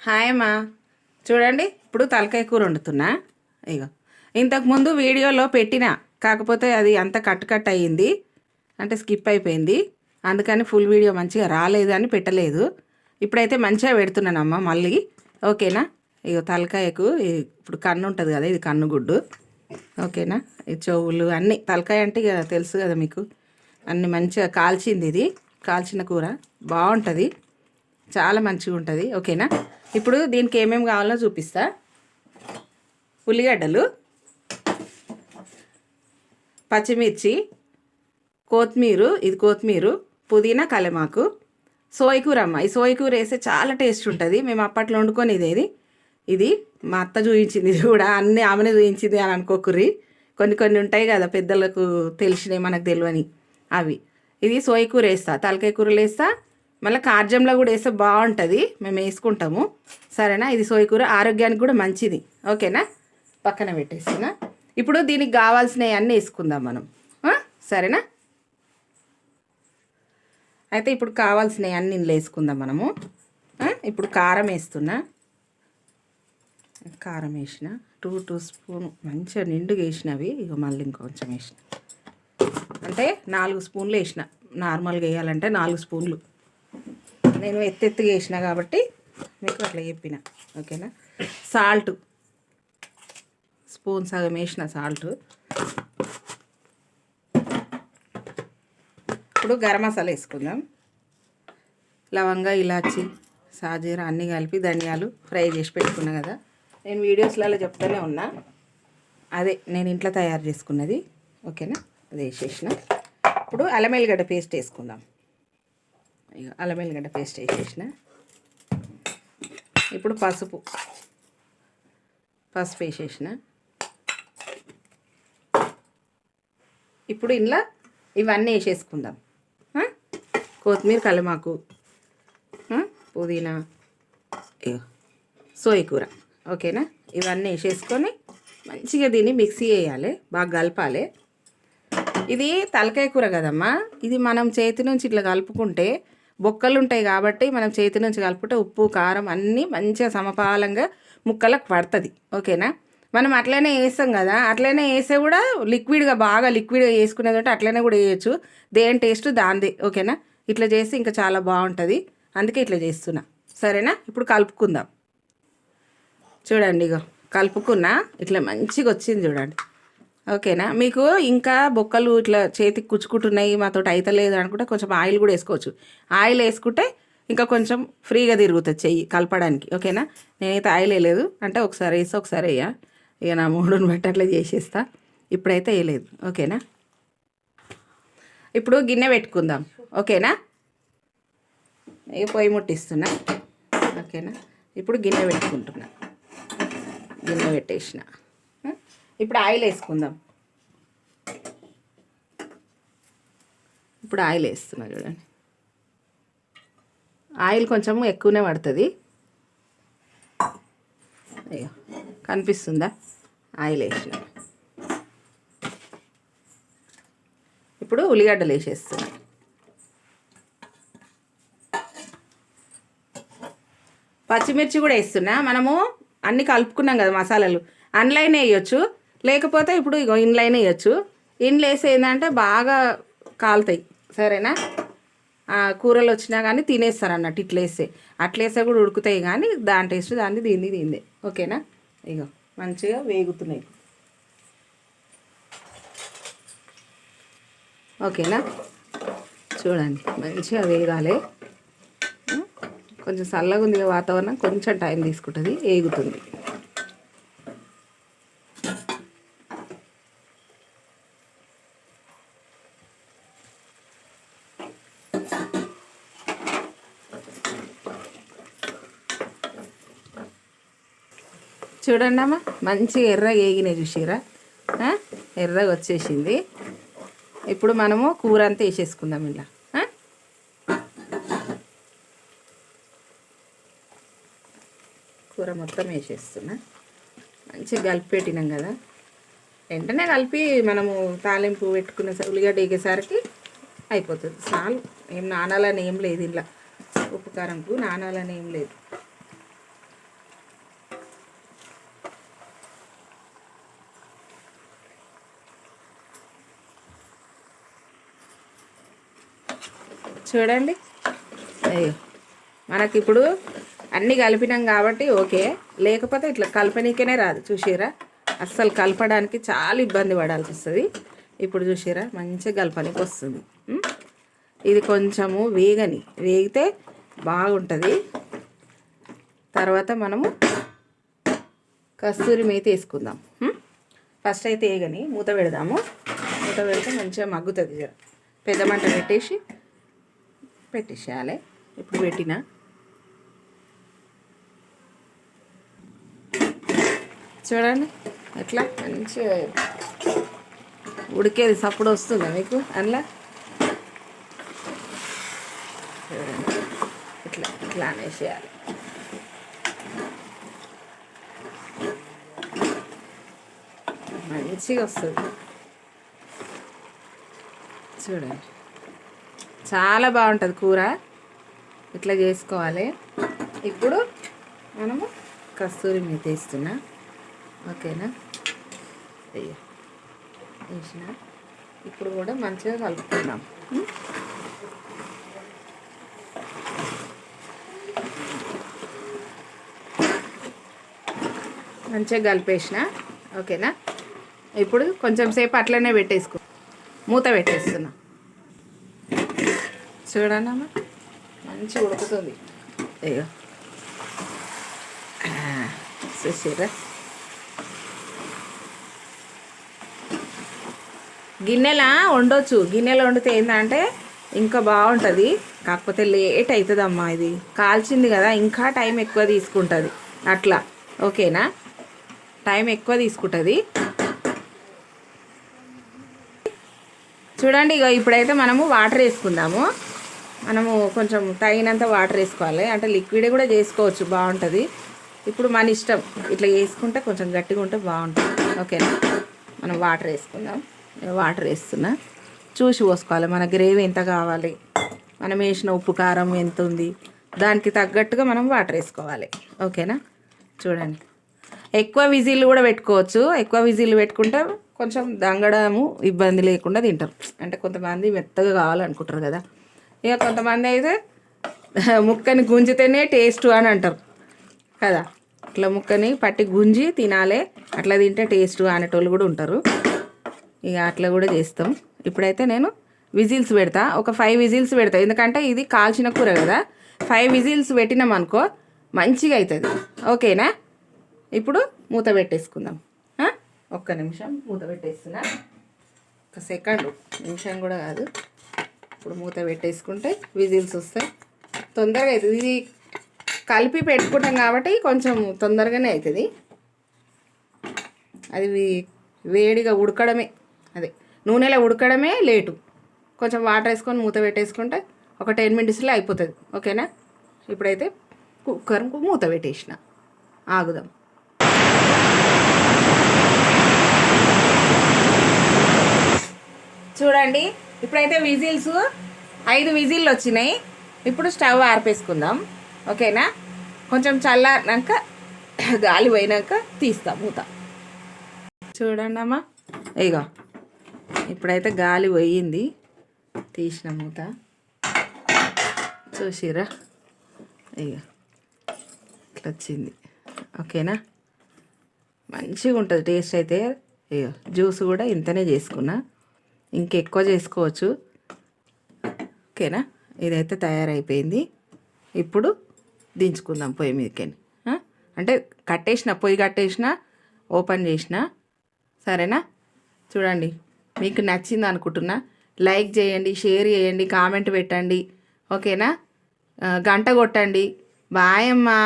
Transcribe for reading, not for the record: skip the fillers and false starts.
Hi అమ్మా. చూడండి, ఇప్పుడు తలకాయ కూర వండుతున్నా. ఇగో ఇంతకుముందు వీడియోలో పెట్టినా, కాకపోతే అది అంత కట్ అయ్యింది, అంటే స్కిప్ అయిపోయింది. అందుకని ఫుల్ వీడియో మంచిగా రాలేదు అని పెట్టలేదు. ఇప్పుడైతే మంచిగా పెడుతున్నానమ్మా మళ్ళీ. ఓకేనా? ఇగో తలకాయకు ఇప్పుడు కన్ను ఉంటుంది కదా, ఇది కన్ను గుడ్డు. ఓకేనా? ఈ చెవులు అన్నీ, తలకాయ అంటే ఇక తెలుసు కదా మీకు, అన్నీ మంచిగా కాల్చింది. ఇది కాల్చిన కూర బాగుంటుంది, చాలా మంచిగా ఉంటుంది. ఓకేనా? ఇప్పుడు దీనికి ఏమేమి కావాలో చూపిస్తా. ఉల్లిగడ్డలు, పచ్చిమిర్చి, కొత్తిమీర, ఇది కొత్తిమీర, పుదీనా, కలమాకు, సోయకూర. అమ్మ ఈ సోయకూర వేస్తే చాలా టేస్ట్ ఉంటుంది. మేము అప్పట్లో వండుకొని ఇది మా అత్త చూపించింది. ఇది కూడా అన్నీ ఆమెనే చూపించింది అని అనుకోకుర్రి. కొన్ని కొన్ని ఉంటాయి కదా పెద్దలకు తెలిసినవి, మనకు తెలియని అవి. ఇది సోయకూర వేస్తా, తలకాయ కూరలు వేస్తా, మళ్ళీ కార్జంలో కూడా వేస్తే బాగుంటుంది, మేము వేసుకుంటాము. సరేనా? ఇది సోయకూర ఆరోగ్యానికి కూడా మంచిది. ఓకేనా? పక్కన పెట్టేస్తున్నా. ఇప్పుడు దీనికి కావాల్సినవి అన్నీ వేసుకుందాం మనం. సరేనా? అయితే ఇప్పుడు కావాల్సినవి అన్నీ వేసుకుందాం మనము. ఇప్పుడు కారం వేస్తున్నా. కారం వేసిన 2 స్పూన్ మంచిగా నిండుగా వేసినవి. ఇక మళ్ళీ ఇంకొంచెం వేసిన, అంటే 4 స్పూన్లు వేసిన. నార్మల్గా వేయాలంటే 4 స్పూన్లు. నేను ఎత్తెత్తుగా వేసిన కాబట్టి మీకు అట్లా చెప్పిన. ఓకేనా? సాల్ట్ స్పూన్ సగం వేసిన సాల్ట్. ఇప్పుడు గరం మసాలా వేసుకుందాం. లవంగా, ఇలాచి, సాజీర అన్నీ కలిపి ధనియాలు ఫ్రై చేసి పెట్టుకున్నా కదా, నేను వీడియోస్లలో చెప్తూనే ఉన్నా, అదే నేను ఇంట్లో తయారు చేసుకున్నది. ఓకేనా? అది వేసేసిన. ఇప్పుడు అల్లం ఎల్లిగడ్డ పేస్ట్ వేసుకుందాం. ఇక అల్లం ఎల్లిగడ్డ పేస్ట్ వేసేసిన. ఇప్పుడు పసుపు వేసేసిన. ఇప్పుడు ఇంట్లో ఇవన్నీ వేసేసుకుందాం. కొత్తిమీర, కలమాకు, పుదీనా, సోయకూర. ఓకేనా? ఇవన్నీ వేసేసుకొని మంచిగా దీన్ని మిక్సీ వేయాలి, బాగా కలపాలి. ఇది తలకాయ కూర కదమ్మా, ఇది మనం చేతి నుంచి ఇట్లా కలుపుకుంటే బొక్కలు ఉంటాయి కాబట్టి మనం చేతి నుంచి కలుపుకుంటే ఉప్పు, కారం అన్నీ మంచిగా సమపాలంగా ముక్కలకు పడుతుంది. ఓకేనా? మనం అట్లనే వేస్తాం కదా, అట్లనే వేస్తే కూడా లిక్విడ్గా బాగా లిక్విడ్గా వేసుకునేది ఉంటే అట్లనే కూడా వేయచ్చు. దేని టేస్ట్ దాందే. ఓకేనా? ఇట్లా చేస్తే ఇంకా చాలా బాగుంటుంది, అందుకే ఇట్లా చేస్తున్నా. సరేనా? ఇప్పుడు కలుపుకుందాం. చూడండి, ఇగో కలుపుకున్నా, ఇట్లా మంచిగా వచ్చింది చూడండి. ఓకేనా? మీకు ఇంకా బొక్కలు ఇట్లా చేతికి కుచ్చుకుంటున్నాయి, మాతో అయితలేదు అనుకుంటే కొంచెం ఆయిల్ కూడా వేసుకోవచ్చు. ఆయిల్ వేసుకుంటే ఇంకా కొంచెం ఫ్రీగా తిరుగుతుంది చెయ్యి కలపడానికి. ఓకేనా? నేనైతే ఆయిల్ వేయలేదు, అంటే ఒకసారి వేసి ఒకసారి వేయ, ఇక నా మూడుని బట్టి అట్లా చేసేస్తా. ఇప్పుడైతే వేయలేదు. ఓకేనా? ఇప్పుడు గిన్నె పెట్టుకుందాం. ఓకేనా? ఇక పొయ్యి ముట్టిస్తున్నా. ఓకేనా? ఇప్పుడు గిన్నె పెట్టుకుంటున్నా. గిన్నె పెట్టేసిన. ఇప్పుడు ఆయిల్ వేసుకుందాం. ఇప్పుడు ఆయిల్ వేస్తున్నా చూడండి. ఆయిల్ కొంచెం ఎక్కువనే పడుతుంది. అయ్యో, కనిపిస్తుందా? ఆయిల్ వేసిన. ఇప్పుడు ఉల్లిగడ్డలు వేసేస్తున్నా. పచ్చిమిర్చి కూడా వేస్తున్నా. మనము అన్నీ కలుపుకున్నాం కదా మసాలాలు, అందులోనే వేయచ్చు, లేకపోతే ఇప్పుడు ఇగో ఇండ్లైనా వేయచ్చు. ఇండ్లు వేసి ఏంటంటే బాగా కాలుతాయి. సరేనా? కూరలు వచ్చినా కానీ తినేస్తారు అన్నట్టు. ఇట్లా వేస్తే అట్లా వేస్తే కూడా ఉడుకుతాయి, కానీ దాని టేస్ట్ దాన్ని దీందే. ఓకేనా? ఇగో మంచిగా వేగుతున్నాయి. ఓకేనా? చూడండి, మంచిగా వేగాలి. కొంచెం చల్లగా ఉంది వాతావరణం, కొంచెం టైం తీసుకుంటుంది, వేగుతుంది. చూడండి అమ్మ, మంచిగా ఎర్రగా వేగినాయి, చూసిరా? ఎర్రగా వచ్చేసింది. ఇప్పుడు మనము కూర అంతా వేసేసుకుందాం. ఇలా కూర మొత్తం వేసేస్తున్నా. మంచిగా కలిపి పెట్టినాం కదా, వెంటనే కలిపి మనము తాలింపు పెట్టుకునే ఉల్లిగడ్డ వేగేసరికి అయిపోతుంది. చాలు, ఏం నానాలని ఏం లేదు, ఇలా ఉప్పు కారంకు నానాలని ఏం లేదు. చూడండి. అయ్యో మనకిప్పుడు అన్నీ కలిపినాం కాబట్టి ఓకే, లేకపోతే ఇట్లా కలపనీకనే రాదు. చూసిరా, అస్సలు కలపడానికి చాలా ఇబ్బంది పడాల్సి వస్తుంది. ఇప్పుడు చూసిరా మంచిగా కలపనికి వస్తుంది. ఇది కొంచెము వేగితే బాగుంటుంది. తర్వాత మనము కస్తూరి మేతి వేసుకుందాం. ఫస్ట్ అయితే వేగని మూత పెడదాము. మూత పెడితే మంచిగా మగ్గుతుంది. జర పెద్ద మంట పెట్టేసేయాలి. ఇప్పుడు పెట్టిన చూడండి ఎట్లా మంచిగా ఉడికేది సప్పుడు వస్తుందా మీకు అందులో? చూడండి ఇట్లా అనేసేయాలి. మంచిగా వస్తుంది. చూడండి చాలా బాగుంటుంది కూర. ఇట్లా చేసుకోవాలి. ఇప్పుడు మనము కస్తూరి మేతి వేస్తున్నా. ఓకేనా? అయ్యో వేసిన. ఇప్పుడు కూడా మంచిగా కలుపుకుందాం. మంచిగా కలిపేసిన. ఓకేనా? ఇప్పుడు కొంచెం సేపు అట్లనే మూత పెట్టేస్తున్నా. చూడండి అమ్మ మంచిగా ఉడుకుతుంది. అయ్యో చూసారా? గిన్నెలా వండొచ్చు. గిన్నెలో వండితే ఏంటంటే ఇంకా బాగుంటుంది. కాకపోతే లేట్ అవుతుంది అమ్మా. ఇది కాల్చింది కదా, ఇంకా టైం ఎక్కువ తీసుకుంటుంది అట్లా. ఓకేనా? టైం ఎక్కువ తీసుకుంటుంది. చూడండి ఇక ఇప్పుడైతే మనము వాటర్ వేసుకుందాము. మనము కొంచెం తగినంత వాటర్ వేసుకోవాలి. అంటే లిక్విడ్ కూడా చేసుకోవచ్చు, బాగుంటుంది. ఇప్పుడు మన ఇష్టం. ఇట్లా వేసుకుంటే కొంచెం గట్టిగా ఉంటే బాగుంటుంది. ఓకేనా? మనం వాటర్ వేసుకుందాం. వాటర్ వేస్తున్నా. చూసి పోసుకోవాలి. మన గ్రేవీ ఎంత కావాలి, మనం వేసిన ఉప్పు కారం ఎంత ఉంది, దానికి తగ్గట్టుగా మనం వాటర్ వేసుకోవాలి. ఓకేనా? చూడండి ఎక్కువ విజిల్ కూడా పెట్టుకోవచ్చు. ఎక్కువ విజిల్ పెట్టుకుంటే కొంచెం దంగడము ఇబ్బంది లేకుండా తింటారు. అంటే కొంతమంది మెత్తగా కావాలనుకుంటారు కదా. ఇక కొంతమంది అయితే ముక్కని గుంజితేనే టేస్ట్ అని అంటారు కదా. అట్లా ముక్కని పట్టి గుంజి తినాలి, అట్లా తింటే టేస్ట్ అనేటోళ్ళు కూడా ఉంటారు. ఇక అట్లా కూడా చేస్తాం. ఇప్పుడైతే నేను విజిల్స్ పెడతా. ఒక 5 విజిల్స్ పెడతా. ఎందుకంటే ఇది కాల్చిన కూర కదా. 5 విజిల్స్ పెట్టినాం అనుకో మంచిగా అవుతుంది. ఓకేనా? ఇప్పుడు మూత పెట్టేసుకుందాం. ఒక్క నిమిషం మూత పెట్టేస్తున్నా. ఒక సెకండ్, నిమిషం కూడా కాదు. ఇప్పుడు మూత పెట్టేసుకుంటే విజిల్స్ వస్తాయి. తొందరగా అవుతుంది. ఇది కలిపి పెట్టుకుంటాం కాబట్టి కొంచెం తొందరగానే అవుతుంది. అది వేడిగా ఉడకడమే, అదే నూనెలో ఉడకడమే లేటు. కొంచెం వాటర్ వేసుకొని మూత పెట్టేసుకుంటే ఒక 10 మినిట్స్లో అయిపోతుంది. ఓకేనా? ఇప్పుడైతే కుక్కర్ మూత పెట్టేసిన. ఆగుదాం. చూడండి ఇప్పుడైతే విజిల్స్ 5 విజిల్లు వచ్చినాయి. ఇప్పుడు స్టవ్ ఆర్పేసుకుందాం. ఓకేనా? కొంచెం చల్లారినాక గాలి పోయినాక తీస్తాం మూత. చూడండి అమ్మా, ఇగో ఇప్పుడైతే గాలి పోయింది, తీసిన మూత. చూసిరా? ఇగో ఇట్లా వచ్చింది. ఓకేనా? మంచిగా ఉంటుంది టేస్ట్ అయితే. ఇగో జ్యూస్ కూడా ఇంతనే చేసుకున్నా, ఇంకెక్కువ చేసుకోవచ్చు. ఓకేనా? ఇదైతే తయారైపోయింది. ఇప్పుడు దించుకుందాం పొయ్యి మీదకి. అంటే పొయ్యి కట్టేసిన, ఓపెన్ చేసిన. సరేనా? చూడండి మీకు నచ్చింది అనుకుంటున్నా. లైక్ చేయండి, షేర్ చేయండి, కామెంట్ పెట్టండి. ఓకేనా? గంట కొట్టండి. బాయ్ అమ్మా.